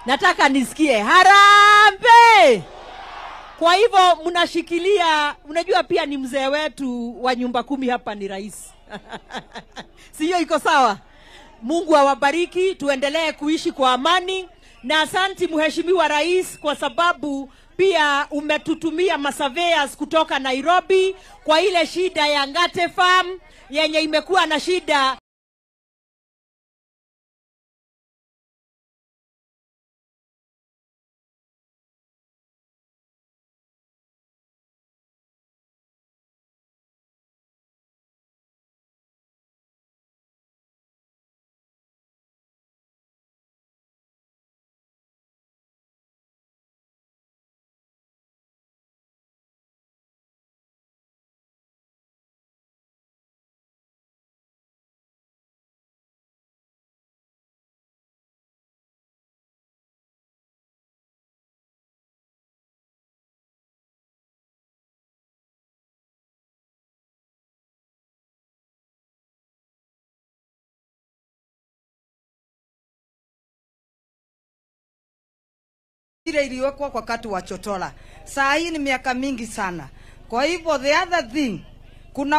Nataka nisikie harambe. Kwa hivyo mnashikilia, unajua pia ni mzee wetu wa nyumba 10 hapa ni rais. Sio iko sawa? Mungu awabariki, tuendelee kuishi kwa amani. Na asante mheshimiwa rais kwa sababu pia umetutumia masurveyors kutoka Nairobi kwa ile shida ya Ngate Farm yenye imekuwa na shida. Ile iliwekwa kwa wakati wa Chotola. Saa hii ni miaka mingi sana. Kwa hivyo the other thing, kuna